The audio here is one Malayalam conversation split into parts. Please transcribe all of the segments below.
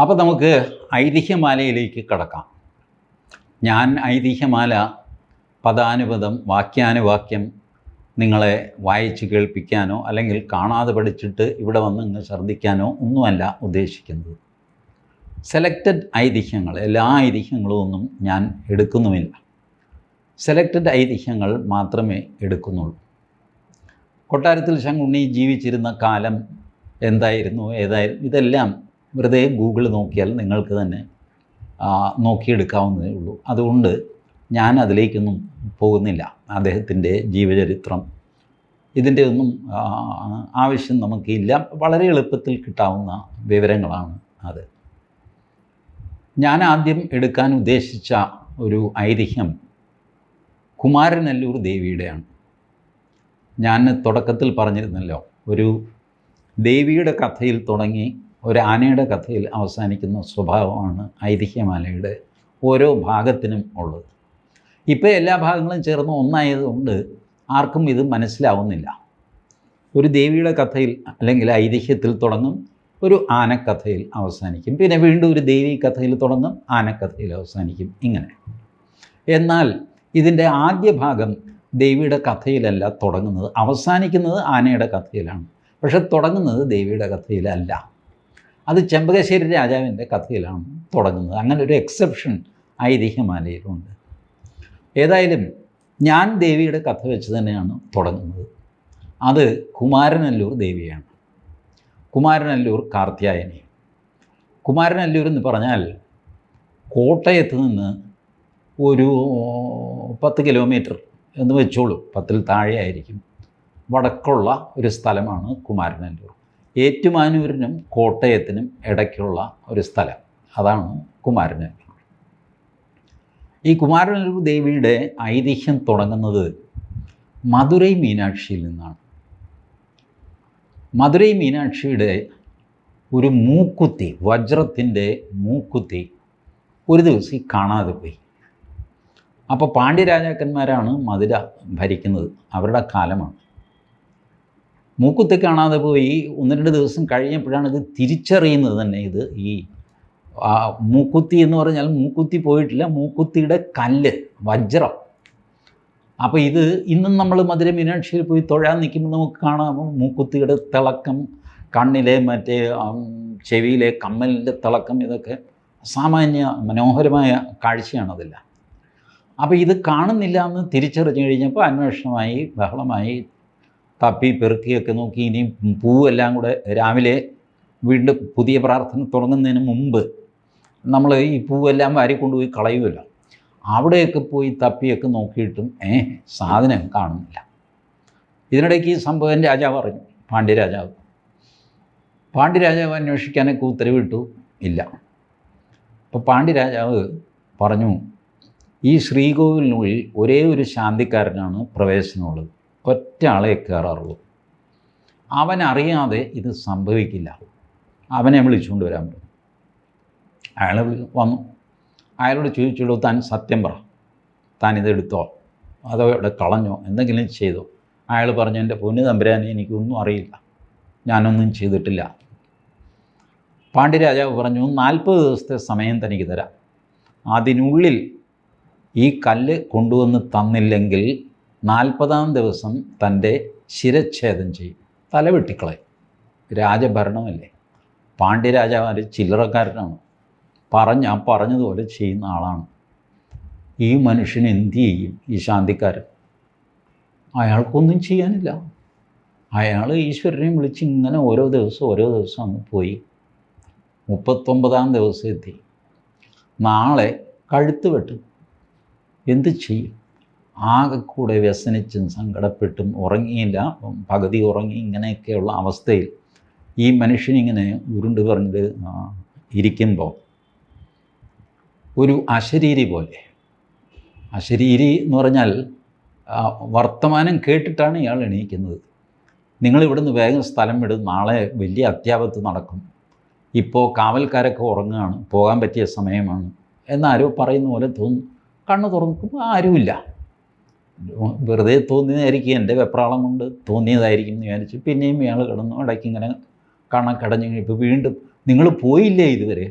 അപ്പോൾ നമുക്ക് ഐതിഹ്യമാലയിലേക്ക് കടക്കാം. ഞാൻ ഐതിഹ്യമാല പദാനുപദം വാക്യാനുവാക്യം നിങ്ങളെ വായിച്ച് കേൾപ്പിക്കാനോ അല്ലെങ്കിൽ കാണാതെ പഠിച്ചിട്ട് ഇവിടെ വന്ന് ഇങ്ങ് ഛർദ്ദിക്കാനോ ഒന്നുമല്ല ഉദ്ദേശിക്കുന്നത്. സെലക്റ്റഡ് ഐതിഹ്യങ്ങൾ, എല്ലാ ഐതിഹ്യങ്ങളും ഒന്നും ഞാൻ എടുക്കുന്നുമില്ല. സെലക്റ്റഡ് ഐതിഹ്യങ്ങൾ മാത്രമേ എടുക്കുന്നുള്ളൂ. കൊട്ടാരത്തിൽ ശങ്കുണ്ണി ജീവിച്ചിരുന്ന കാലം എന്തായിരുന്നു, ഏതായിരുന്നു, ഇതെല്ലാം വെറുതെ ഗൂഗിൾ നോക്കിയാൽ നിങ്ങൾക്ക് തന്നെ നോക്കിയെടുക്കാവുന്നതേ ഉള്ളൂ. അതുകൊണ്ട് ഞാൻ അതിലേക്കൊന്നും പോകുന്നില്ല. അദ്ദേഹത്തിൻ്റെ ജീവചരിത്രം ഇതിൻ്റെ ഒന്നും ആവശ്യം നമുക്കില്ല. വളരെ എളുപ്പത്തിൽ കിട്ടാവുന്ന വിവരങ്ങളാണ് അത്. ഞാൻ ആദ്യം എടുക്കാൻ ഉദ്ദേശിച്ച ഒരു ഐതിഹ്യം കുമാരനല്ലൂർ ദേവിയുടെയാണ്. ഞാൻ തുടക്കത്തിൽ പറഞ്ഞിരുന്നല്ലോ, ഒരു ദേവിയുടെ കഥയിൽ തുടങ്ങി ഒരു ആനയുടെ കഥയിൽ അവസാനിക്കുന്ന സ്വഭാവമാണ് ഐതിഹ്യമാലയുടെ ഓരോ ഭാഗത്തിനും ഉള്ളത്. ഇപ്പോൾ എല്ലാ ഭാഗങ്ങളും ചേർന്ന് ഒന്നായതുകൊണ്ട് ആർക്കും ഇത് മനസ്സിലാവുന്നില്ല. ഒരു ദേവിയുടെ കഥയിൽ അല്ലെങ്കിൽ ഐതിഹ്യത്തിൽ തുടങ്ങും, ഒരു ആനക്കഥയിൽ അവസാനിക്കും, പിന്നെ വീണ്ടും ഒരു ദേവീ കഥയിൽ തുടങ്ങും, ആനക്കഥയിൽ അവസാനിക്കും, ഇങ്ങനെ. എന്നാൽ ഇതിൻ്റെ ആദ്യ ഭാഗം ദേവിയുടെ കഥയിലല്ല തുടങ്ങുന്നത്, അവസാനിക്കുന്നത് ആനയുടെ കഥയിലാണ്. പക്ഷെ തുടങ്ങുന്നത് ദേവിയുടെ കഥയിലല്ല, അത് ചെമ്പകശ്ശേരി രാജാവിൻ്റെ കഥയിലാണ് തുടങ്ങുന്നത്. അങ്ങനെ ഒരു എക്സെപ്ഷൻ ഐതിഹ്യമാലയിലുണ്ട്. ഏതായാലും ഞാൻ ദേവിയുടെ കഥ വെച്ച് തന്നെയാണ് തുടങ്ങുന്നത്. അത് കുമാരനല്ലൂർ ദേവിയാണ്, കുമാരനല്ലൂർ കാർത്യായനി. കുമാരനല്ലൂർ എന്ന് പറഞ്ഞാൽ കോട്ടയത്ത് നിന്ന് ഒരു 10 കിലോമീറ്റർ എന്ന് വെച്ചോളൂ, 10-ൽ താഴെ ആയിരിക്കും, വടക്കുള്ള ഒരു സ്ഥലമാണ് കുമാരനല്ലൂർ. ഏറ്റുമാനൂരിനും കോട്ടയത്തിനും ഇടയ്ക്കുള്ള ഒരു സ്ഥലം, അതാണ് കുമാരനല്ലൂർ. ഈ കുമാരനല്ലൂർ ദേവിയുടെ ഐതിഹ്യം തുടങ്ങുന്നത് മധുരൈ മീനാക്ഷിയിൽ നിന്നാണ്. മധുരൈ മീനാക്ഷിയുടെ ഒരു മൂക്കുത്തി, വജ്രത്തിൻ്റെ മൂക്കുത്തി ഒരു ദിവസം കാണാതെ പോയി. അപ്പോൾ പാണ്ഡ്യരാജാക്കന്മാരാണ് മധുര ഭരിക്കുന്നത്, അവരുടെ കാലമാണ്. മൂക്കുത്തി കാണാതെ പോയി. 1-2 ദിവസം കഴിഞ്ഞപ്പോഴാണ് ഇത് തിരിച്ചറിയുന്നത് തന്നെ. ഇത് ഈ മൂക്കുത്തി എന്ന് പറഞ്ഞാൽ മൂക്കുത്തി പോയിട്ടില്ല, മൂക്കുത്തിയുടെ കല്ല്, വജ്രം. അപ്പോൾ ഇത് ഇന്നും നമ്മൾ മധുര മീനാക്ഷിയിൽ പോയി തൊഴാൻ നിൽക്കുമ്പോൾ നമുക്ക് കാണാം മൂക്കുത്തിയുടെ തിളക്കം, കണ്ണിലെ മറ്റേ ചെവിയിലെ കമ്മലിൻ്റെ തിളക്കം, ഇതൊക്കെ സാമാന്യ മനോഹരമായ കാഴ്ചയാണതില്ല. അപ്പോൾ ഇത് കാണുന്നില്ല എന്ന് തിരിച്ചറിഞ്ഞു കഴിഞ്ഞപ്പോൾ അന്വേഷണമായി, ബഹളമായി, തപ്പി പെറുക്കിയൊക്കെ നോക്കി. ഇനി പൂവെല്ലാം കൂടെ രാവിലെ വീണ്ടും പുതിയ പ്രാർത്ഥന തുടങ്ങുന്നതിന് മുമ്പ് നമ്മൾ ഈ പൂവെല്ലാം വാരിക്കൊണ്ടുപോയി കളയുമല്ലോ, അവിടെയൊക്കെ പോയി തപ്പിയൊക്കെ നോക്കിയിട്ടും സാധനം കാണുന്നില്ല. ഇതിനിടയ്ക്ക് ഈ സംഭവം രാജാവ് അറിഞ്ഞു, പാണ്ഡ്യരാജാവ്. പാണ്ഡ്യരാജാവ് അന്വേഷിക്കാനൊക്കെ ഉത്തരവിട്ടു, ഇല്ല. അപ്പോൾ പാണ്ഡ്യരാജാവ് പറഞ്ഞു, ഈ ശ്രീകോവിലിനുള്ളിൽ ഒരേ ഒരു ശാന്തിക്കാരനാണ് പ്രവേശനമുള്ളത്, ഒറ്റ ആളെ കയറാറുള്ളൂ, അവനറിയാതെ ഇത് സംഭവിക്കില്ല, അവനെ വിളിച്ചുകൊണ്ട് വരാൻ പറഞ്ഞു. അയാൾ വന്നു. അയാളോട് ചോദിച്ചുള്ളൂ, താൻ സത്യം പറ, താൻ ഇതെടുത്തോ അതോ ഇവിടെ കളഞ്ഞോ, എന്തെങ്കിലും ചെയ്തോ? അയാൾ പറഞ്ഞു, എൻ്റെ പൊന്നു തമ്പുരാനെ, എനിക്കൊന്നും അറിയില്ല, ഞാനൊന്നും ചെയ്തിട്ടില്ല. പാണ്ഡ്യരാജാവ് പറഞ്ഞു, 40 ദിവസത്തെ സമയം തനിക്ക് തരാം, അതിനുള്ളിൽ ഈ കല്ല് കൊണ്ടുവന്ന് തന്നില്ലെങ്കിൽ 40-ാം ദിവസം തൻ്റെ ശിരച്ഛേദം ചെയ്യും, തല വെട്ടിക്കളയും. രാജഭരണമല്ലേ, പാണ്ഡ്യരാജാവ് ചില്ലറക്കാരനാണ്, പറഞ്ഞതുപോലെ ചെയ്യുന്ന ആളാണ്. ഈ മനുഷ്യൻ എന്ത് ചെയ്യും? ഈ ശാന്തിക്കാരൻ അയാൾക്കൊന്നും ചെയ്യാനില്ല. അയാൾ ഈശ്വരനെ വിളിച്ച് ഇങ്ങനെ ഓരോ ദിവസം അങ്ങ് പോയി. 39-ാം ദിവസം എത്തി. നാളെ കഴുത്ത് വെട്ടും, എന്ത് ചെയ്യും? ആകെ കൂടെ വ്യസനിച്ചും സങ്കടപ്പെട്ടും ഉറങ്ങിയില്ല, പകുതി ഉറങ്ങി, ഇങ്ങനെയൊക്കെയുള്ള അവസ്ഥയിൽ ഈ മനുഷ്യനിങ്ങനെ ഉരുണ്ട് പറഞ്ഞത് ഇരിക്കുമ്പോൾ ഒരു അശരീരി പോലെ, അശരീരി എന്ന് പറഞ്ഞാൽ വർത്തമാനം കേട്ടിട്ടാണ് ഇയാൾ എണീക്കുന്നത്. നിങ്ങളിവിടുന്ന് വേഗം സ്ഥലം വിടും, നാളെ വലിയ അത്യാപത്ത് നടക്കും, ഇപ്പോൾ കാവൽക്കാരൊക്കെ ഉറങ്ങുകയാണ്, പോകാൻ പറ്റിയ സമയമാണ് എന്നാരോ പറയുന്ന പോലെ തോന്നും. കണ്ണ് തുറക്കുമ്പോൾ ആരുമില്ല. വെറുതെ തോന്നിയതായിരിക്കും, എൻ്റെ വെപ്രാളം കൊണ്ട് തോന്നിയതായിരിക്കും എന്ന് വിചാരിച്ചു. പിന്നെയും ഇയാൾ കിടന്നു. ഇടയ്ക്ക് ഇങ്ങനെ കടഞ്ഞു കഴിഞ്ഞപ്പോൾ വീണ്ടും, നിങ്ങൾ പോയില്ലേ ഇതുവരെ?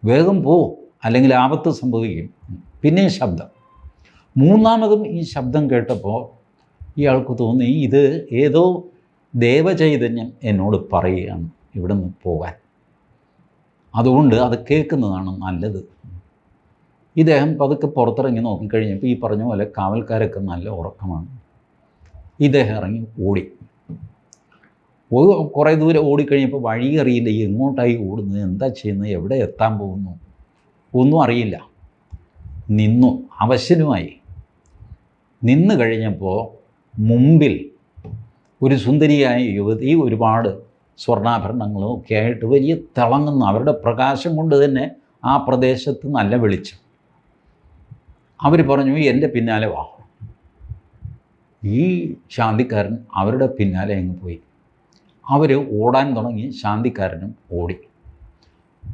വേഗം പോ, അല്ലെങ്കിൽ ആപത്ത് സംഭവിക്കും. പിന്നെ ശബ്ദം. മൂന്നാമതും ഈ ശബ്ദം കേട്ടപ്പോൾ ഇയാൾക്ക് തോന്നി ഇത് ഏതോ ദേവചൈതന്യം എന്നോട് പറയുകയാണ് ഇവിടെ നിന്ന് പോകാൻ, അതുകൊണ്ട് അത് കേൾക്കുന്നതാണ് നല്ലത്. ഇദ്ദേഹം പതുക്കെ പുറത്തിറങ്ങി നോക്കിക്കഴിഞ്ഞപ്പോൾ ഈ പറഞ്ഞ പോലെ കാവൽക്കാരൊക്കെ നല്ല ഉറക്കമാണ്. ഇദ്ദേഹം ഇറങ്ങി ഓടി. കുറേ ദൂരം ഓടിക്കഴിഞ്ഞപ്പോൾ വഴി അറിയില്ല, എങ്ങോട്ടായി ഓടുന്നത്, എന്താ ചെയ്യുന്നത്, എവിടെ എത്താൻ പോകുന്നു, ഒന്നും അറിയില്ല. നിന്നു, അവശനുമായി. നിന്ന് കഴിഞ്ഞപ്പോൾ മുമ്പിൽ ഒരു സുന്ദരിയായ യുവതി ഒരുപാട് സ്വർണ്ണാഭരണങ്ങളും ഒക്കെ ആയിട്ട് വലിയ തിളങ്ങുന്ന, അവരുടെ പ്രകാശം കൊണ്ട് തന്നെ ആ പ്രദേശത്ത് നല്ല വെളിച്ചം. അവർ പറഞ്ഞു, എൻ്റെ പിന്നാലെ വാ. ഈ ശാന്തിക്കാരൻ അവരുടെ പിന്നാലെ അങ്ങ് പോയി. അവർ ഓടാൻ തുടങ്ങി, ശാന്തിക്കാരനും ഓടി.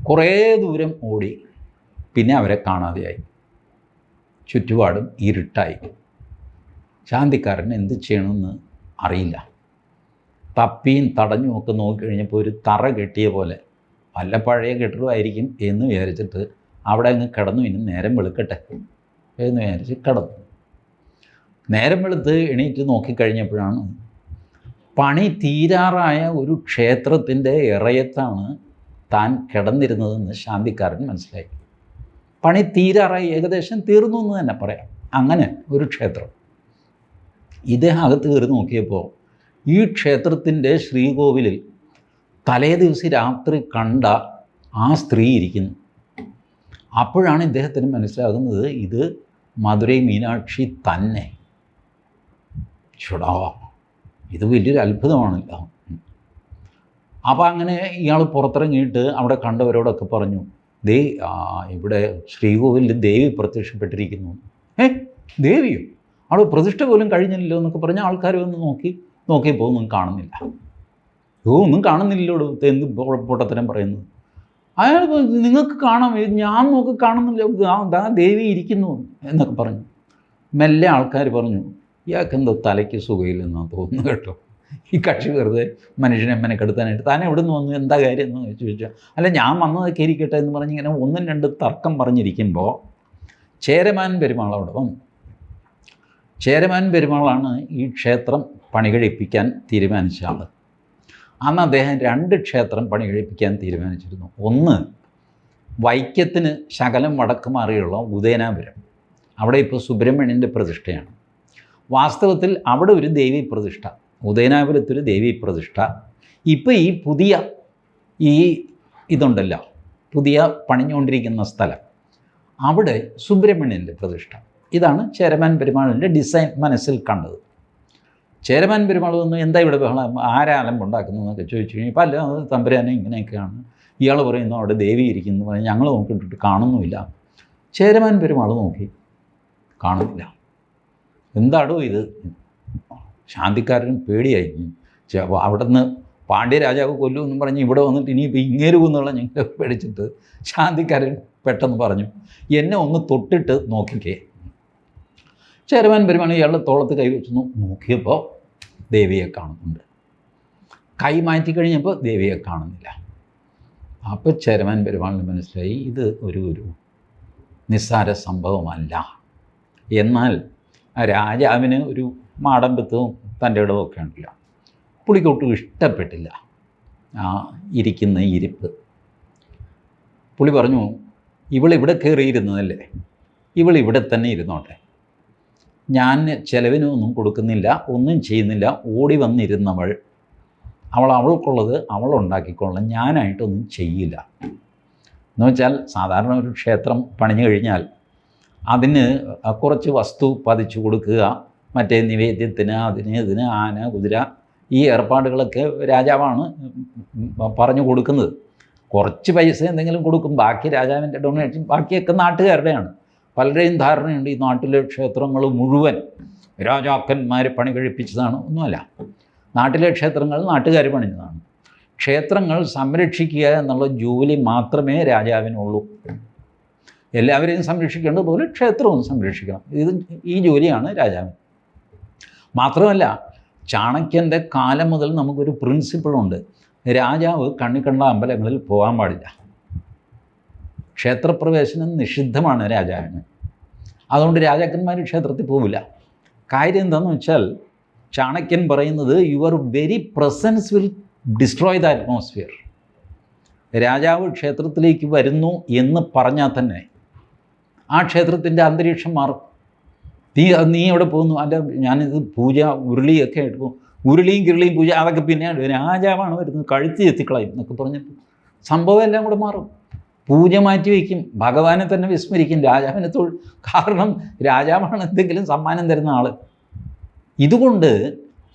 കുറേ ദൂരം ഓടി, പിന്നെ അവരെ കാണാതെയായി. ചുറ്റുപാടും ഇരുട്ടായി. ശാന്തിക്കാരൻ എന്ത് ചെയ്യണമെന്ന് അറിയില്ല. തപ്പിയും തടഞ്ഞും ഒക്കെ നോക്കിക്കഴിഞ്ഞപ്പോൾ ഒരു തറ കെട്ടിയ പോലെ, വല്ല പഴയ കെട്ടിടമായിരിക്കും എന്ന് വിചാരിച്ചിട്ട് അവിടെ അങ്ങ് കിടന്നു. ഇനി നേരം വെളുക്കട്ടെ എന്ന് വിചാരിച്ച് കിടന്നു. നേരം വെളുത്ത് എണീറ്റ് നോക്കിക്കഴിഞ്ഞപ്പോഴാണ് പണി തീരാറായ ഒരു ക്ഷേത്രത്തിൻ്റെ ഇറയത്താണ് താൻ കിടന്നിരുന്നതെന്ന് ശാന്തിക്കാരൻ മനസ്സിലായി. പണി തീരാറായി, ഏകദേശം തീർന്നു എന്ന് തന്നെ പറയാം. അങ്ങനെ ഒരു ക്ഷേത്രം. ഇദ്ദേഹം അകത്ത് കയറി നോക്കിയപ്പോൾ ഈ ക്ഷേത്രത്തിൻ്റെ ശ്രീകോവിലിൽ തലേ ദിവസം രാത്രി കണ്ട ആ സ്ത്രീ ഇരിക്കുന്നു. അപ്പോഴാണ് ഇദ്ദേഹത്തിന് മനസ്സിലാകുന്നത് ഇത് മധുരൈ മീനാക്ഷി തന്നെ. ചുടാ, ഇത് വലിയൊരു അത്ഭുതമാണല്ലോ. അപ്പോൾ അങ്ങനെ ഇയാൾ പുറത്തിറങ്ങിയിട്ട് അവിടെ കണ്ടവരോടൊക്കെ പറഞ്ഞു, ദേ ഇവിടെ ശ്രീകോവിലിൽ ദേവി പ്രത്യക്ഷപ്പെട്ടിരിക്കുന്നു. ദേവിയോ? അവിടെ പ്രതിഷ്ഠ പോലും കഴിഞ്ഞില്ലല്ലോ എന്നൊക്കെ പറഞ്ഞ് ആൾക്കാർ വന്ന് നോക്കിയപ്പോൾ ഒന്നും കാണുന്നില്ല. ഒന്നും കാണുന്നില്ലല്ലോ, എന്ത് പൊട്ടത്തരം പറയുന്നത്. അയാൾ നിങ്ങൾക്ക് കാണാം, ഞാൻ നോക്കി കാണുന്നില്ല, ദാ ദേവി ഇരിക്കുന്നു എന്നൊക്കെ പറഞ്ഞു. മെല്ലെ ആൾക്കാർ പറഞ്ഞു, ഇയാൾക്ക് എന്തോ തലയ്ക്ക് സുഖമില്ലെന്നാണ് തോന്നുന്നു കേട്ടോ. ഈ കക്ഷി വെറുതെ മനുഷ്യനെ മെനക്കെടുത്താനായിട്ട് താൻ എവിടെ നിന്ന് വന്നു, എന്താ കാര്യം എന്ന് ചോദിച്ചാൽ, അല്ല ഞാൻ വന്നതൊക്കെ ഇരിക്കട്ടെ എന്ന് പറഞ്ഞ് ഇങ്ങനെ ഒന്നും രണ്ട് തർക്കം പറഞ്ഞിരിക്കുമ്പോൾ ചേരമാൻ പെരുമാൾ അവിടെ വന്നു. ചേരമാൻ പെരുമാളാണ് ഈ ക്ഷേത്രം പണി കഴിപ്പിക്കാൻ തീരുമാനിച്ച ആൾ. അന്ന് അദ്ദേഹം 2 ക്ഷേത്രം പണി കഴിപ്പിക്കാൻ തീരുമാനിച്ചിരുന്നു. ഒന്ന് വൈക്കത്തിന് ശകലം വടക്ക് മാറിയുള്ള ഉദയനാപുരം. അവിടെ ഇപ്പോൾ സുബ്രഹ്മണ്യൻ്റെ പ്രതിഷ്ഠയാണ്. വാസ്തവത്തിൽ അവിടെ ഒരു ദേവീ പ്രതിഷ്ഠ, ഉദയനാപുരത്തൊരു ദേവീ പ്രതിഷ്ഠ. ഇപ്പോൾ ഈ പുതിയ ഇതുണ്ടല്ലോ, പുതിയ പണിഞ്ഞുകൊണ്ടിരിക്കുന്ന സ്ഥലം, അവിടെ സുബ്രഹ്മണ്യൻ്റെ പ്രതിഷ്ഠ. ഇതാണ് ചേരമാൻ പെരുമാളിൻ്റെ ഡിസൈൻ മനസ്സിൽ കണ്ടത്. ചേരമാൻ പെരുമാൾ വന്ന് എന്താ ഇവിടെ ബഹളം, ആരാലമ്പുണ്ടാക്കുന്നതെന്നൊക്കെ ചോദിച്ചു കഴിഞ്ഞപ്പോൾ അല്ല അത് തമ്പുരാനെ ഇങ്ങനെയൊക്കെയാണ്. ഇയാൾ പറയുന്നു അവിടെ ദേവി ഇരിക്കുന്നു പറഞ്ഞ് ഞങ്ങൾ നോക്കിയിട്ടിട്ട് കാണുന്നുമില്ല. ചേരമാൻ പെരുമാൾ നോക്കി, കാണുന്നില്ല. എന്താടോ ഇത്? ശാന്തിക്കാരനും പേടിയായി. അവിടെ നിന്ന് പാണ്ഡ്യരാജാവ് കൊല്ലുമെന്നും പറഞ്ഞ് ഇവിടെ വന്നിട്ട് ഇനിയിപ്പോൾ ഇങ്ങേരുമെന്നുള്ള ഞങ്ങൾ പേടിച്ചിട്ട് ശാന്തിക്കാരൻ പെട്ടെന്ന് പറഞ്ഞു, എന്നെ ഒന്ന് തൊട്ടിട്ട് നോക്കിക്കേ. ചേരമാൻ പെരുമാൾ ഇയാളുടെ തോളത്ത് കൈവച്ച് നോക്കിയപ്പോൾ ദേവിയെ കാണുന്നുണ്ട്. കൈ മാറ്റി കഴിഞ്ഞപ്പോൾ ദേവിയെ കാണുന്നില്ല. അപ്പോൾ ചേരമാൻ പെരുമാളിന് മനസ്സിലായി ഇത് ഒരു നിസ്സാര സംഭവമല്ല. എന്നാൽ രാജാവിന് ഒരു മാടമ്പത്വവും തൻ്റെ ഇടമൊക്കെ ഉണ്ടല്ലോ. പുള്ളിക്കൊട്ടും ഇഷ്ടപ്പെട്ടില്ല ആ ഇരിക്കുന്ന ഇരിപ്പ്. പുള്ളി പറഞ്ഞു, ഇവളിവിടെ കയറിയിരുന്നതല്ലേ, ഇവളിവിടെ തന്നെ ഇരുന്നോട്ടെ. ഞാൻ ചിലവിനൊന്നും കൊടുക്കുന്നില്ല, ഒന്നും ചെയ്യുന്നില്ല. ഓടി വന്നിരുന്നവൾ, അവൾക്കുള്ളത് അവളുണ്ടാക്കിക്കൊള്ളാം, ഞാനായിട്ടൊന്നും ചെയ്യില്ല. എന്ന് വെച്ചാൽ സാധാരണ ഒരു ക്ഷേത്രം പണിഞ്ഞു കഴിഞ്ഞാൽ അതിന് കുറച്ച് വസ്തു പതിച്ചു കൊടുക്കുക, മറ്റേ നിവേദ്യത്തിന് ഇതിന് ആന കുതിര ഈ ഏർപ്പാടുകളൊക്കെ രാജാവാണ് പറഞ്ഞു കൊടുക്കുന്നത്. കുറച്ച് പൈസ എന്തെങ്കിലും കൊടുക്കും, ബാക്കി രാജാവിൻ്റെ ഡൊണേഷൻ, ബാക്കിയൊക്കെ നാട്ടുകാരുടെയാണ്. പലരുടെയും ധാരണയുണ്ട് ഈ നാട്ടിലെ ക്ഷേത്രങ്ങൾ മുഴുവൻ രാജാക്കന്മാർ പണി കഴിപ്പിച്ചതാണ്. ഒന്നുമല്ല, നാട്ടിലെ ക്ഷേത്രങ്ങൾ നാട്ടുകാർ പണിഞ്ഞതാണ്. ക്ഷേത്രങ്ങൾ സംരക്ഷിക്കുക എന്നുള്ള ജോലി മാത്രമേ രാജാവിനുള്ളൂ. എല്ലാവരെയും സംരക്ഷിക്കേണ്ടതുപോലെ ക്ഷേത്രവും സംരക്ഷിക്കണം. ഈ ജോലിയാണ് രാജാവിന്. മാത്രമല്ല, ചാണക്യൻ്റെ കാലം മുതൽ നമുക്കൊരു പ്രിൻസിപ്പിളുണ്ട്, രാജാവ് കണ്ണിക്കണ്ട അമ്പലങ്ങളിൽ പോകാൻ പാടില്ല. ക്ഷേത്രപ്രവേശനം നിഷിദ്ധമാണ് രാജാവിന്. അതുകൊണ്ട് രാജാക്കന്മാർ ക്ഷേത്രത്തിൽ പോവില്ല. കാര്യം എന്താണെന്ന് വെച്ചാൽ ചാണക്യൻ പറയുന്നത് your very presence will destroy the atmosphere. രാജാവ് ക്ഷേത്രത്തിലേക്ക് വരുന്നു എന്ന് പറഞ്ഞാൽ തന്നെ ആ ക്ഷേത്രത്തിൻ്റെ അന്തരീക്ഷം മാറും. നീ എവിടെ പോകുന്നു? അല്ല, ഞാനിത് പൂജ ഉരുളിയൊക്കെ ആയിട്ട് പോകും. ഉരുളിയും കിരുളിയും പൂജ അതൊക്കെ പിന്നെ രാജാവാണ് വരുന്നത്, കഴുത്തി എത്തിക്കളയും എന്നൊക്കെ പറഞ്ഞിട്ട് സംഭവം എല്ലാം കൂടെ മാറും. പൂജ മാറ്റി വയ്ക്കും, ഭഗവാനെ തന്നെ വിസ്മരിക്കും, രാജാവിനെ കാരണം രാജാവാണ് എന്തെങ്കിലും സമ്മാനം തരുന്ന ആൾ. ഇതുകൊണ്ട്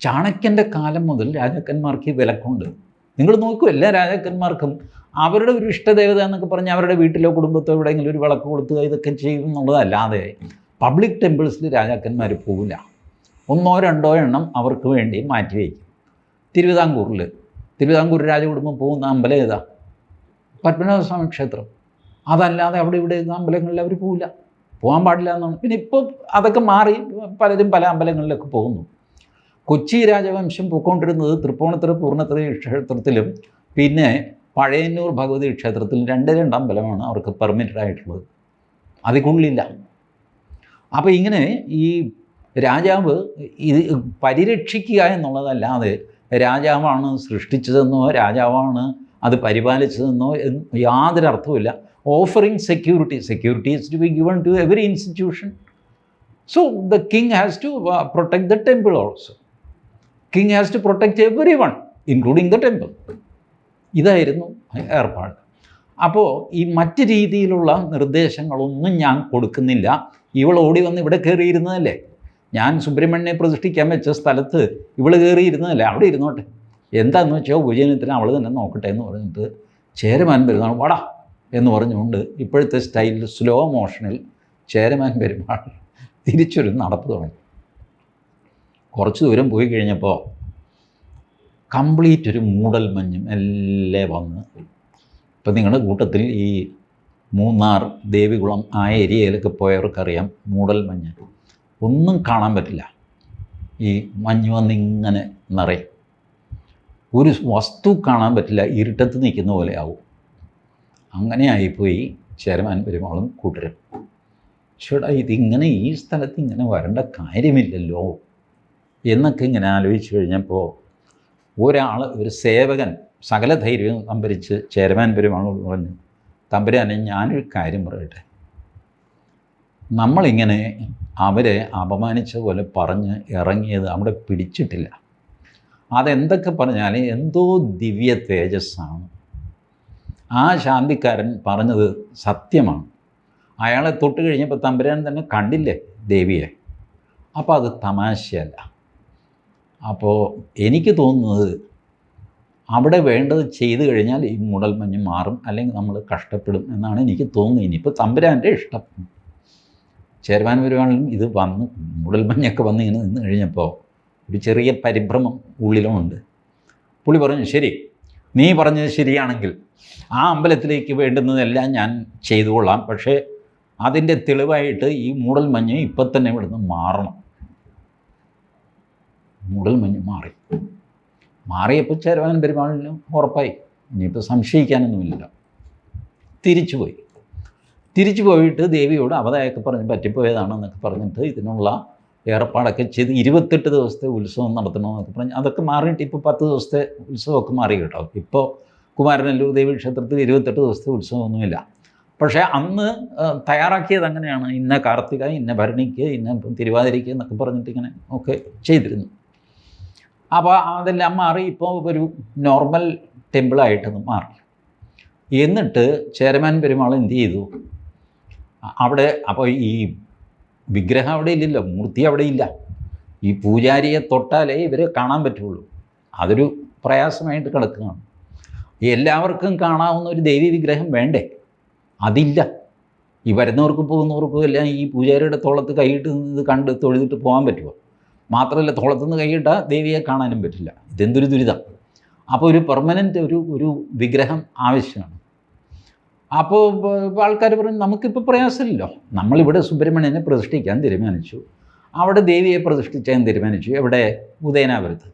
ചാണക്യൻ്റെ കാലം മുതൽ രാജാക്കന്മാർക്ക് ഈ വിലക്കുണ്ട്. നിങ്ങൾ നോക്കൂ, എല്ലാ രാജാക്കന്മാർക്കും അവരുടെ ഒരു ഇഷ്ടദേവത എന്നൊക്കെ പറഞ്ഞ് അവരുടെ വീട്ടിലോ കുടുംബത്തോ എവിടെയെങ്കിലും ഒരു വിളക്ക് കൊടുത്തുക ഇതൊക്കെ ചെയ്യും എന്നുള്ളതല്ലാതെ പബ്ലിക് ടെമ്പിൾസിൽ രാജാക്കന്മാർ പോവില്ല. 1 or 2 എണ്ണം അവർക്ക് വേണ്ടി മാറ്റി വയ്ക്കും. തിരുവിതാംകൂർ രാജകുടുംബം പോകുന്ന അമ്പലം ഏതാ? പത്മനാഭസ്വാമി ക്ഷേത്രം. അതല്ലാതെ അവിടെ ഇവിടെ അമ്പലങ്ങളിൽ അവർ പോവില്ല, പോകാൻ പാടില്ല എന്നാണ്. പിന്നെ ഇപ്പോൾ അതൊക്കെ മാറി പലരും പല അമ്പലങ്ങളിലൊക്കെ പോകുന്നു. കൊച്ചി രാജവംശം പോയിക്കൊണ്ടിരുന്നത് തൃപ്പൂണിത്തുറ പൂർണ്ണത്തുറ ക്ഷേത്രത്തിലും പിന്നെ പഴയന്നൂർ ഭഗവതി ക്ഷേത്രത്തിലും 2 അമ്പലമാണ് അവർക്ക് പെർമിറ്റഡ് ആയിട്ടുള്ളത്, അതിനുള്ളില്ല. അപ്പോൾ ഇങ്ങനെ ഈ രാജാവ് ഇത് പരിരക്ഷിക്കുക എന്നുള്ളതല്ലാതെ രാജാവാണ് സൃഷ്ടിച്ചതെന്നോ രാജാവാണ് അത് പരിപാലിച്ചതെന്നോ യാതൊരു അർത്ഥവുമില്ല. Offering security is to be given to every institution. So the king has to protect the temple also. King has to protect everyone including the temple. ഇതായിരുന്നു ഏർപ്പാട്. അപ്പോൾ ഈ മറ്റ് രീതിയിലുള്ള നിർദ്ദേശങ്ങളൊന്നും ഞാൻ കൊടുക്കുന്നില്ല. ഇവൾ ഓടി വന്ന് ഇവിടെ കയറിയിരുന്നതല്ലേ, ഞാൻ സുബ്രഹ്മണ്യനെ പ്രതിഷ്ഠിക്കാൻ വെച്ച സ്ഥലത്ത് ഇവൾ കയറിയിരുന്നതല്ലേ, അവിടെ ഇരുന്നോട്ടെ, എന്താണെന്ന് വെച്ചാൽ ഉപജീവനത്തിന് അവൾ തന്നെ നോക്കട്ടെ എന്ന് പറഞ്ഞിട്ട് ചേരമാൻ പെരുമാൾ വടാ എന്ന് പറഞ്ഞുകൊണ്ട് ഇപ്പോഴത്തെ സ്റ്റൈലിൽ സ്ലോ മോഷനിൽ ചേരമാൻ പെരുമാൾ തിരിച്ചൊരു നടപ്പ് തുടങ്ങി. കുറച്ച് ദൂരം പോയി കഴിഞ്ഞപ്പോൾ കംപ്ലീറ്റ് ഒരു മൂടൽ മഞ്ഞും എല്ലാം വന്ന്, ഇപ്പം നിങ്ങളുടെ കൂട്ടത്തിൽ ഈ മൂന്നാർ ദേവികുളം ആ ഏരിയയിലൊക്കെ പോയവർക്കറിയാം, മൂടൽ മഞ്ഞ് ഒന്നും കാണാൻ പറ്റില്ല. ഈ മഞ്ഞ് വന്നിങ്ങനെ നിറയും, ഒരു വസ്തു കാണാൻ പറ്റില്ല, ഇരുട്ടത്ത് നിൽക്കുന്ന പോലെ ആവും. അങ്ങനെ ആയിപ്പോയി ചേരമാൻ പെരുമാളും കൂട്ടരും. ചേട്ടാ, ഇതിങ്ങനെ ഈ സ്ഥലത്ത് ഇങ്ങനെ വരേണ്ട കാര്യമില്ലല്ലോ എന്നൊക്കെ ഇങ്ങനെ ആലോചിച്ച് കഴിഞ്ഞപ്പോൾ ഒരു സേവകൻ സകല ധൈര്യവും സംഭരിച്ച് ചേരമാൻ പെരുമാളോട് പറഞ്ഞു, തമ്പുരാനെ ഞാനൊരു കാര്യം പറയട്ടെ, നമ്മളിങ്ങനെ അവരെ അപമാനിച്ച പോലെ പറഞ്ഞ് ഇറങ്ങിയത് അവിടെ പിടിച്ചിട്ടില്ല. അതെന്തൊക്കെ പറഞ്ഞാൽ എന്തോ ദിവ്യ തേജസ്സാണ്. ആ ശാന്തിക്കാരൻ പറഞ്ഞത് സത്യമാണ്. അയാളെ തൊട്ട് കഴിഞ്ഞപ്പോൾ തമ്പുരാൻ തന്നെ കണ്ടില്ലേ ദേവിയെ. അപ്പോൾ അത് തമാശയല്ല. അപ്പോൾ എനിക്ക് തോന്നുന്നത് അവിടെ വേണ്ടത് ചെയ്തു കഴിഞ്ഞാൽ ഈ മൂടൽമഞ്ഞ് മാറും, അല്ലെങ്കിൽ നമ്മൾ കഷ്ടപ്പെടും എന്നാണ് എനിക്ക് തോന്നുന്നത്. ഇനിയിപ്പോൾ തമ്പുരാൻ്റെ ഇഷ്ടം. ചേരമാൻ പെരുമാളിലും ഇത് വന്ന് മൂടൽമഞ്ഞൊക്കെ വന്ന് ഇങ്ങനെ നിന്ന് കഴിഞ്ഞപ്പോൾ ഒരു ചെറിയ പരിഭ്രമം ഉള്ളിലുമുണ്ട്. പുള്ളി പറഞ്ഞു, ശരി, നീ പറഞ്ഞത് ശരിയാണെങ്കിൽ ആ അമ്പലത്തിലേക്ക് വേണ്ടുന്നതെല്ലാം ഞാൻ ചെയ്തുകൊള്ളാം, പക്ഷേ അതിൻ്റെ തെളിവായിട്ട് ഈ മൂടൽമഞ്ഞ് ഇപ്പം തന്നെ ഇവിടുന്ന് മാറണം. മൂടൽമഞ്ഞ് മാറിയപ്പോൾ ചേരമാൻ പെരുമാളിനും ഉറപ്പായി, ഇനിയിപ്പോൾ സംശയിക്കാനൊന്നുമില്ല. തിരിച്ചു പോയിട്ട് ദേവിയോട് അവതായൊക്കെ പറഞ്ഞ് പറ്റിപ്പോയതാണെന്നൊക്കെ പറഞ്ഞിട്ട് ഇതിനുള്ള ഏർപ്പാടൊക്കെ ചെയ്ത് 28 ദിവസത്തെ ഉത്സവം നടത്തണമെന്നൊക്കെ പറഞ്ഞ് അതൊക്കെ മാറിയിട്ട് ഇപ്പോൾ 10 ദിവസത്തെ ഉത്സവമൊക്കെ മാറി കേട്ടോ. ഇപ്പോൾ കുമാരനെല്ലൂർ ദേവി ക്ഷേത്രത്തിൽ 28 ദിവസത്തെ ഉത്സവമൊന്നുമില്ല. പക്ഷേ അന്ന് തയ്യാറാക്കിയത് അങ്ങനെയാണ്, ഇന്ന കാർത്തിക, ഇന്ന ഭരണിക്ക്, ഇന്ന തിരുവാതിരയ്ക്ക് എന്നൊക്കെ പറഞ്ഞിട്ട് ഇങ്ങനെ ഒക്കെ ചെയ്തിരുന്നു. അപ്പോൾ അതെല്ലാം മാറി ഇപ്പോൾ ഒരു നോർമൽ ടെമ്പിളായിട്ടത് മാറി. എന്നിട്ട് ചേരമാൻ പെരുമാൾ എന്ത് ചെയ്തു, അവിടെ അപ്പോൾ ഈ വിഗ്രഹം അവിടെ ഇല്ലല്ലോ, മൂർത്തി അവിടെ ഇല്ല. ഈ പൂജാരിയെ തൊട്ടാലേ ഇവരെ കാണാൻ പറ്റുള്ളൂ. അതൊരു പ്രയാസമായിട്ട് കിടക്കുകയാണ്. എല്ലാവർക്കും കാണാവുന്ന ഒരു ദേവി വിഗ്രഹം വേണ്ടേ? അതില്ല. ഈ വരുന്നവർക്കും പോകുന്നവർക്കും എല്ലാം ഈ പൂജാരിയുടെ തോളത്ത് കൈയിട്ട് ഇത് കണ്ട് തൊഴുതിട്ട് പോകാൻ പറ്റുമോ? മാത്രമല്ല, തോളത്തുനിന്ന് കൈയിട്ടാൽ ദേവിയെ കാണാനും പറ്റില്ല. ഇതെന്തൊരു ദുരിതം. അപ്പോൾ ഒരു പെർമനൻ്റ് ഒരു വിഗ്രഹം ആവശ്യമാണ്. അപ്പോൾ ആൾക്കാർ പറയും, നമുക്കിപ്പോൾ പ്രയാസമില്ലല്ലോ, നമ്മളിവിടെ സുബ്രഹ്മണ്യനെ പ്രതിഷ്ഠിക്കാൻ തീരുമാനിച്ചു, അവിടെ ദേവിയെ പ്രതിഷ്ഠിക്കാൻ തീരുമാനിച്ചു. എവിടെ? ഉദയനാപുരത്ത്.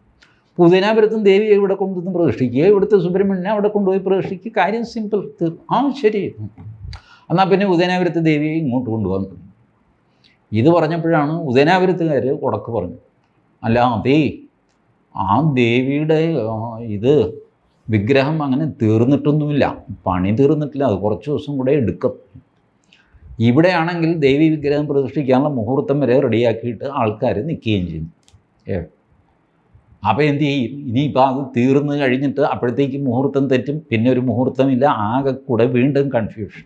ഉദയനാപുരത്തും ദേവിയെ ഇവിടെ കൊണ്ടുവന്ന് പ്രതിഷ്ഠിക്കുക, ഇവിടുത്തെ സുബ്രഹ്മണ്യനെ അവിടെ കൊണ്ടുപോയി പ്രതിഷ്ഠിക്കുക. കാര്യം സിമ്പിൾ. ശരി. എന്നാൽ പിന്നെ ഉദയനാപുരത്ത് ദേവിയെ ഇങ്ങോട്ട് കൊണ്ടുപോകാൻ തുടങ്ങി. ഇത് പറഞ്ഞപ്പോഴാണ് ഉദയനാപുരത്തുകാർ ഉടക്ക് പറഞ്ഞു, അല്ല അതേ ആ ദേവിയുടെ ഇത് വിഗ്രഹം അങ്ങനെ തീർന്നിട്ടൊന്നുമില്ല, പണി തീർന്നിട്ടില്ല, അത് കുറച്ച് ദിവസം കൂടെ എടുക്കും. ഇവിടെയാണെങ്കിൽ ദേവി വിഗ്രഹം പ്രതിഷ്ഠിക്കാനുള്ള മുഹൂർത്തം വരെ റെഡിയാക്കിയിട്ട് ആൾക്കാർ നിൽക്കുകയും ചെയ്യുന്നു. അപ്പോൾ എന്ത് ചെയ്യും? ഇനിയിപ്പോൾ അത് തീർന്നു കഴിഞ്ഞിട്ട് അപ്പോഴത്തേക്ക് മുഹൂർത്തം തെറ്റും, പിന്നെ ഒരു മുഹൂർത്തമില്ല, ആകെ കൂടെ വീണ്ടും കൺഫ്യൂഷൻ.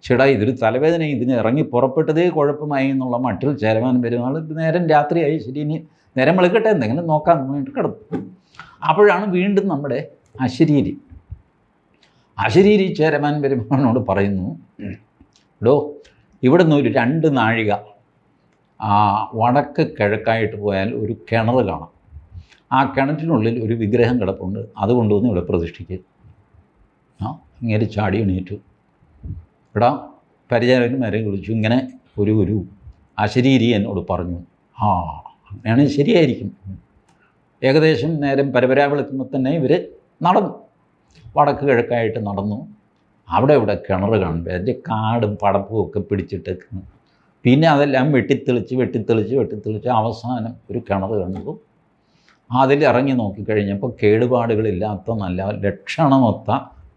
ചേട്ടാ ഇതൊരു തലവേദന, ഇതിന് ഇറങ്ങി പുറപ്പെട്ടതേ കുഴപ്പമായി എന്നുള്ള മട്ടിൽ ചേരമാൻ പെരുമാൾ നേരം രാത്രിയായി, ശരി ഇനി നേരം വെളുക്കട്ടെ എന്തെങ്കിലും നോക്കാൻ വേണ്ടിയിട്ട് കിടന്നു. അപ്പോഴാണ് വീണ്ടും നമ്മുടെ അശരീരി ചേരമാൻ പെരുമാളിനോട് പറയുന്നു, എടോ ഇവിടെ നിന്ന് ഒരു 2 നാഴിക വടക്ക് കിഴക്കായിട്ട് പോയാൽ ഒരു കിണർ കാണാം, ആ കിണറ്റിനുള്ളിൽ ഒരു വിഗ്രഹം കിടപ്പുണ്ട്, അത് കൊണ്ടുവന്ന് ഇവിടെ പ്രതിഷ്ഠിക്കുക. ഇങ്ങനെ ചാടി എണീറ്റു. ഇവിടെ പരിചാരകന്മാരെ വിളിച്ചു, ഇങ്ങനെ ഒരു അശരീരി എന്നോട് പറഞ്ഞു. അങ്ങനെയാണെങ്കിൽ ശരിയായിരിക്കും. ഏകദേശം നേരം പരപരാ വിളിക്കുമ്പോൾ തന്നെ ഇവർ നടന്നു, വടക്ക് കിഴക്കായിട്ട് നടന്നു. അവിടെ കിണർ കാണുമ്പോൾ അതിൻ്റെ കാടും പടപ്പും ഒക്കെ പിടിച്ചിട്ട്, പിന്നെ അതെല്ലാം വെട്ടിത്തെളിച്ച് അവസാനം ഒരു കിണർ കണ്ടു. അതിൽ ഇറങ്ങി നോക്കിക്കഴിഞ്ഞപ്പോൾ കേടുപാടുകളില്ലാത്ത നല്ല ലക്ഷണമൊത്ത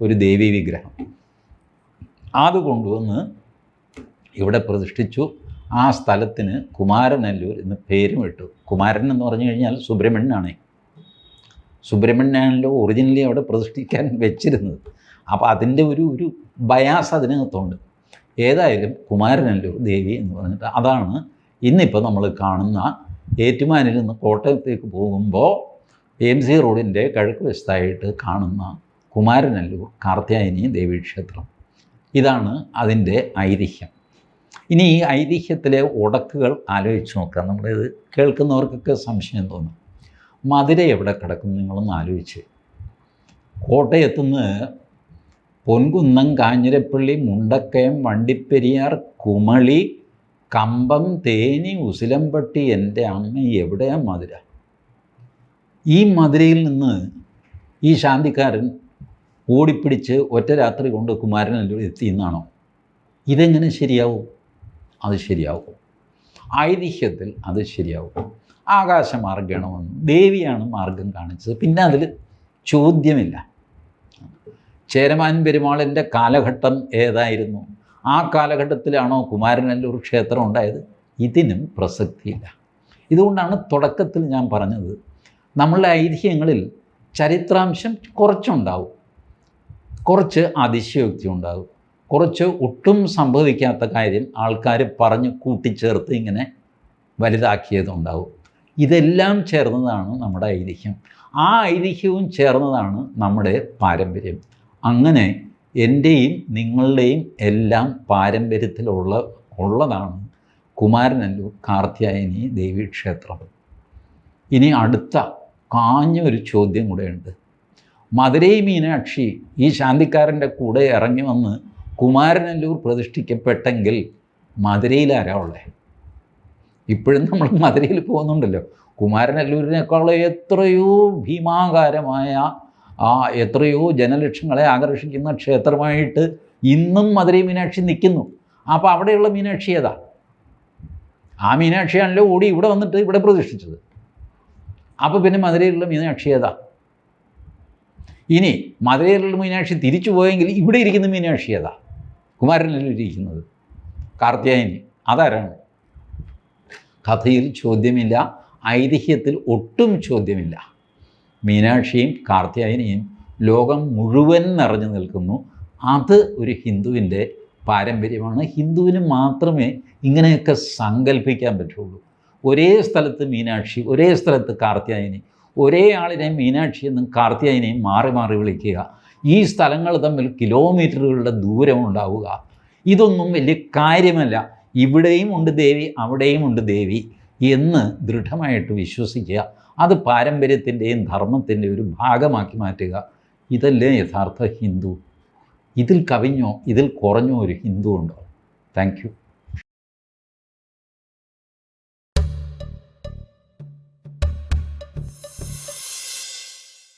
ഒരു ദേവീ വിഗ്രഹം. അത് കൊണ്ടുവന്ന് ഇവിടെ പ്രതിഷ്ഠിച്ചു. ആ സ്ഥലത്തിന് കുമാരനല്ലൂർ എന്ന് പേരും ഇട്ടു. കുമാരൻ എന്ന് പറഞ്ഞു കഴിഞ്ഞാൽ സുബ്രഹ്മണ്യനാണ്. സുബ്രഹ്മണ്യനാണല്ലോ ഒറിജിനലി അവിടെ പ്രതിഷ്ഠിക്കാൻ വെച്ചിരുന്നത്. അപ്പോൾ അതിൻ്റെ ഒരു ബയാസ് അതിനകത്തുണ്ട്. ഏതായാലും കുമാരനല്ലൂർ ദേവി എന്ന് പറഞ്ഞിട്ട് അതാണ് ഇന്നിപ്പോൾ നമ്മൾ കാണുന്ന ഏറ്റുമാനിൽ നിന്ന് കോട്ടയത്തേക്ക് പോകുമ്പോൾ AMC റോഡിൻ്റെ കിഴക്ക് വശത്തായിട്ട് കാണുന്ന കുമാരനല്ലൂർ കാർത്യായനി ദേവീക്ഷേത്രം. ഇതാണ് അതിൻ്റെ ഐതിഹ്യം. ഇനി ഈ ഐതിഹ്യത്തിലെ ഉടക്കുകൾ ആലോചിച്ച് നോക്കാം. നമ്മളിത് കേൾക്കുന്നവർക്കൊക്കെ സംശയം തോന്നും. മധുര എവിടെ കിടക്കും നിങ്ങളൊന്ന് ആലോചിച്ച്. കോട്ടയത്തുനിന്ന് പൊൻകുന്നം, കാഞ്ഞിരപ്പള്ളി, മുണ്ടക്കയം, വണ്ടിപ്പെരിയാർ, കുമളി, കമ്പം, തേനി, ഉസിലമ്പട്ടി, എൻ്റെ അമ്മ എവിടെയാണ് മധുര? ഈ മധുരയിൽ നിന്ന് ഈ ശാന്തിക്കാരൻ ഓടിപ്പിടിച്ച് ഒറ്റ രാത്രി കൊണ്ട് കുമാരനല്ലൂർ എത്തിയെന്നാണോ? ഇതെങ്ങനെ ശരിയാവും? അത് ശരിയാവും. ഐതിഹ്യത്തിൽ അത് ശരിയാവും. ആകാശമാർഗ്ഗമാണ് വന്നു, ദേവിയാണ് മാർഗം കാണിച്ചത്. പിന്നെ അതിൽ ചോദ്യമില്ല. ചേരമാൻ പെരുമാളിൻ്റെ കാലഘട്ടം ഏതായിരുന്നു? ആ കാലഘട്ടത്തിലാണോ കുമാരനല്ലൂർ ക്ഷേത്രം ഉണ്ടായത്? ഇതിനും പ്രസക്തിയില്ല. ഇതുകൊണ്ടാണ് തുടക്കത്തിൽ ഞാൻ പറഞ്ഞത്, നമ്മളുടെ ഐതിഹ്യങ്ങളിൽ ചരിത്രാംശം കുറച്ചുണ്ടാവും, കുറച്ച് അതിശയോക്തി ഉണ്ടാകും, കുറച്ച് ഒട്ടും സംഭവിക്കാത്ത കാര്യം ആൾക്കാർ പറഞ്ഞ് കൂട്ടിച്ചേർത്ത് ഇങ്ങനെ വലുതാക്കിയതുണ്ടാവും. ഇതെല്ലാം ചേർന്നതാണ് നമ്മുടെ ഐതിഹ്യം. ആ ഐതിഹ്യവും ചേർന്നതാണ് നമ്മുടെ പാരമ്പര്യം. അങ്ങനെ എൻ്റെയും നിങ്ങളുടെയും എല്ലാം പാരമ്പര്യത്തിലുള്ളതാണ് കുമാരനല്ലൂർ കാർത്യായനി ദേവീക്ഷേത്രം. ഇനി അടുത്ത കാഞ്ഞൊരു ചോദ്യം കൂടെയുണ്ട്. മധുരൈ മീനാക്ഷി ഈ ശാന്തിക്കാരൻ്റെ കൂടെ ഇറങ്ങി വന്ന് കുമാരനല്ലൂർ പ്രതിഷ്ഠിക്കപ്പെട്ടെങ്കിൽ മധുരയിലാരാ ഉള്ളത്? ഇപ്പോഴും നമ്മൾ മധുരയിൽ പോകുന്നുണ്ടല്ലോ. കുമാരനല്ലൂരിനേക്കാളും എത്രയോ ഭീമാകാരമായ എത്രയോ ജനലക്ഷങ്ങളെ ആകർഷിക്കുന്ന ക്ഷേത്രമായിട്ട് ഇന്നും മധുരൈ മീനാക്ഷി നിൽക്കുന്നു. അപ്പോൾ അവിടെയുള്ള മീനാക്ഷി ഏതാ? ആ മീനാക്ഷിയാണല്ലോ ഓടി ഇവിടെ വന്നിട്ട് ഇവിടെ പ്രതിഷ്ഠിച്ചത്. അപ്പോൾ പിന്നെ മധുരയിലുള്ള മീനാക്ഷി ഏതാ? ഇനി മധുരയിലുള്ള മീനാക്ഷി തിരിച്ചു പോയെങ്കിൽ ഇവിടെ ഇരിക്കുന്ന മീനാക്ഷി ഏതാ? കുമാരനല്ലൂർ ഇരിക്കുന്നത് കാർത്യായനി, അതാരാണ്? കഥയിൽ ചോദ്യമില്ല, ഐതിഹ്യത്തിൽ ഒട്ടും ചോദ്യമില്ല. മീനാക്ഷിയും കാർത്യായനിയും ലോകം മുഴുവൻ നിറഞ്ഞു നിൽക്കുന്നു. അത് ഒരു ഹിന്ദുവിൻ്റെ പാരമ്പര്യമാണ്. ഹിന്ദുവിന് മാത്രമേ ഇങ്ങനെയൊക്കെ സങ്കല്പിക്കാൻ പറ്റുള്ളൂ. ഒരേ സ്ഥലത്ത് മീനാക്ഷി, ഒരേ സ്ഥലത്ത് കാർത്യായനി, ഒരേ ആളിനെ മീനാക്ഷി എന്നും കാർത്യായനിയും മാറി മാറി വിളിക്കുക, ഈ സ്ഥലങ്ങൾ തമ്മിൽ കിലോമീറ്ററുകളുടെ ദൂരമുണ്ടാവുക, ഇതൊന്നും വലിയ കാര്യമല്ല. ഇവിടെയും ഉണ്ട് ദേവി, അവിടെയും ഉണ്ട് ദേവി എന്ന് ദൃഢമായിട്ട് വിശ്വസിക്കുക. അത് പാരമ്പര്യത്തിൻ്റെയും ധർമ്മത്തിൻ്റെ ഒരു ഭാഗമാക്കി മാറ്റുക. ഇതല്ലേ യഥാർത്ഥ ഹിന്ദു. ഇതിൽ കവിഞ്ഞോ ഇതിൽ കുറഞ്ഞോ ഒരു ഹിന്ദു ഉണ്ടോ? Thank you.